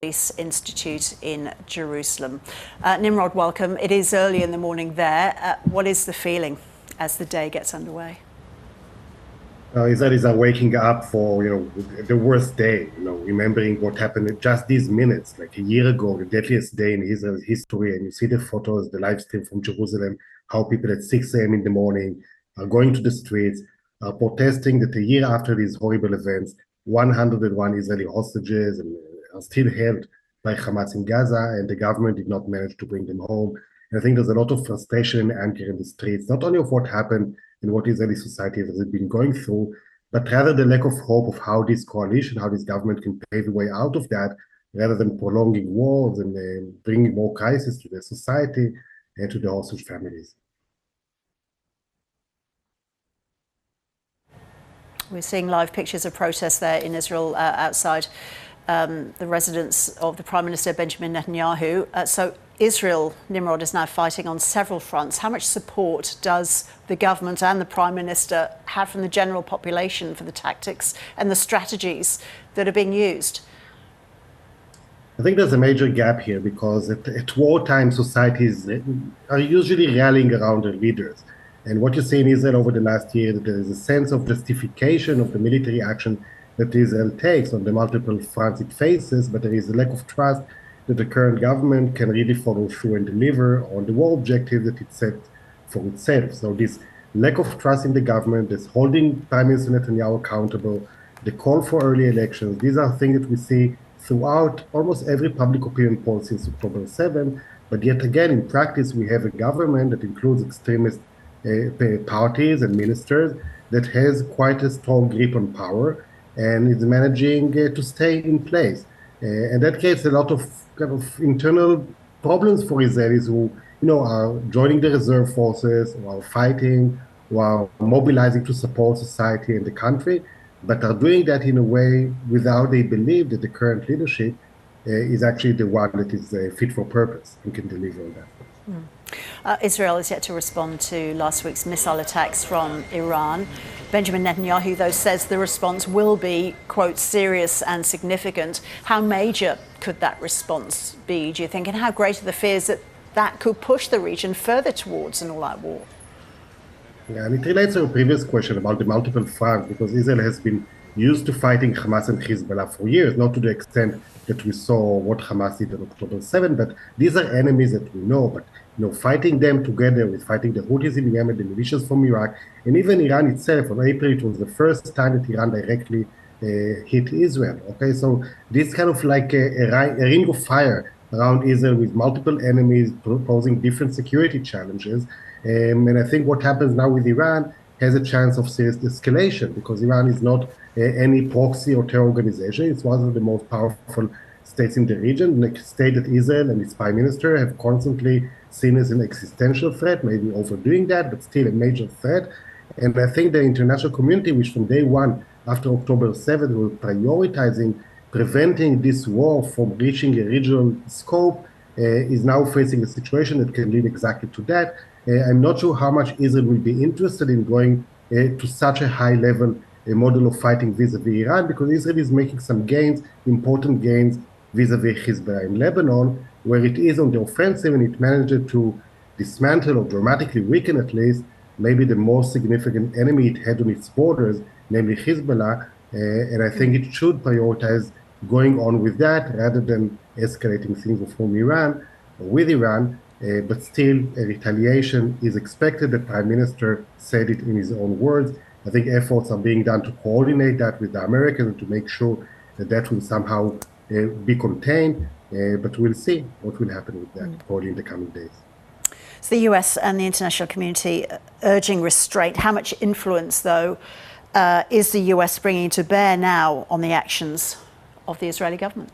Peace Institute in Jerusalem. Nimrod, welcome. It is early in the morning there. What is the feeling as the day gets underway? Israelis are waking up for the worst day. Remembering what happened just these minutes, like a year ago, the deadliest day in Israel's history. And you see the photos, the live stream from Jerusalem, how people at 6 a.m. in the morning are going to the streets, are protesting that a year after these horrible events, 101 Israeli hostages are still held by Hamas in Gaza, and the government did not manage to bring them home. And I think there's a lot of frustration and anger in the streets, not only of what happened and what Israeli society has been going through, but rather the lack of hope of how this coalition, how this government can pave a way out of that, rather than prolonging wars and bringing more crisis to the society and to the hostage families. We're seeing live pictures of protests there in Israel outside the residence of the Prime Minister Benjamin Netanyahu. So Israel, Nimrod, is now fighting on several fronts. How much support does the government and the Prime Minister have from the general population for the tactics and the strategies that are being used? I think there's a major gap here because at wartime, societies are usually rallying around their leaders. And what you see in Israel over the last year, that there is a sense of justification of the military action that Israel takes on the multiple fronts it faces, but there is a lack of trust that the current government can really follow through and deliver on the war objective that it set for itself. So this lack of trust in the government, this holding Prime Minister Netanyahu accountable, the call for early elections, these are things that we see throughout almost every public opinion poll since October 7. But yet again, in practice, we have a government that includes extremist parties and ministers that has quite a strong grip on power and is managing to stay in place. And that creates a lot of kind of internal problems for Israelis who, are joining the reserve forces, who are fighting, who are mobilizing to support society and the country, but are doing that in a way without they believe that the current leadership is actually the one that is fit for purpose and can deliver on that. Israel is yet to respond to last week's missile attacks from Iran. Benjamin Netanyahu, though, says the response will be, quote, serious and significant. How major could that response be, do you think? And how great are the fears that that could push the region further towards an all-out war? Yeah, and it relates to a previous question about the multiple fronts, because Israel has been used to fighting Hamas and Hezbollah for years, not to the extent that we saw what Hamas did on October 7, but these are enemies that we know. But fighting them together with fighting the Houthis in Yemen, the militias from Iraq, and even Iran itself. On April, it was the first time that Iran directly hit Israel. Okay, so this kind of like a ring of fire around Israel with multiple enemies posing different security challenges. And I think what happens now with Iran has a chance of serious escalation, because Iran is not any proxy or terror organization. It's one of the most powerful states in the region, a state that Israel and its prime minister have constantly seen as an existential threat, maybe overdoing that, but still a major threat. And I think the international community, which from day one, after October 7th, were prioritizing preventing this war from reaching a regional scope, is now facing a situation that can lead exactly to that. I'm not sure how much Israel will be interested in going to such a high level model of fighting vis-a-vis Iran, because Israel is making some gains, important gains, vis-a-vis Hezbollah in Lebanon, where it is on the offensive and it managed to dismantle or dramatically weaken at least maybe the most significant enemy it had on its borders, namely Hezbollah. And I think it should prioritize going on with that rather than escalating things from Iran or with Iran. But still, a retaliation is expected. The Prime Minister said it in his own words. I think efforts are being done to coordinate that with the Americans and to make sure that that will somehow be contained. But we'll see what will happen with that probably in the coming days. So the US and the international community urging restraint. How much influence, though, is the US bringing to bear now on the actions of the Israeli government?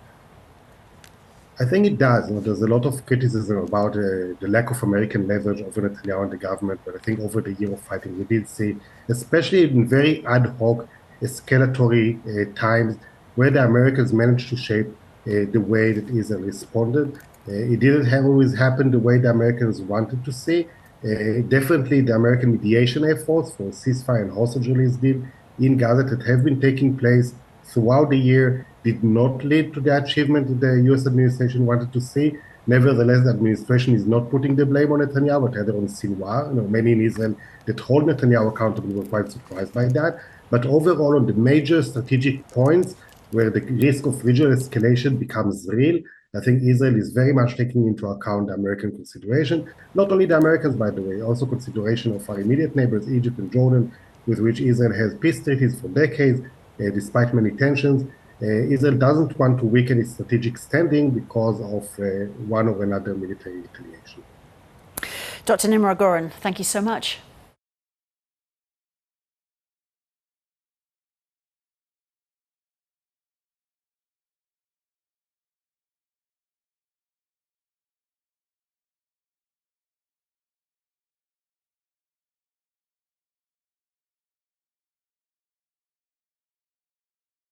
I think it does. There's a lot of criticism about the lack of American leverage over Netanyahu and the government, but I think over the year of fighting, we did see, especially in very ad hoc, escalatory times, where the Americans managed to shape the way that Israel responded. It didn't always happen the way the Americans wanted to see. Definitely the American mediation efforts for ceasefire and hostage release deal in Gaza that have been taking place throughout the year did not lead to the achievement that the US administration wanted to see. Nevertheless, the administration is not putting the blame on Netanyahu, but rather on Sinwar. Many in Israel that hold Netanyahu accountable were quite surprised by that. But overall, on the major strategic points where the risk of regional escalation becomes real, I think Israel is very much taking into account the American consideration. Not only the Americans, by the way, also consideration of our immediate neighbors, Egypt and Jordan, with which Israel has peace treaties for decades, despite many tensions. Israel doesn't want to weaken its strategic standing because of one or another military retaliation. Dr. Nimrod Goren, thank you so much.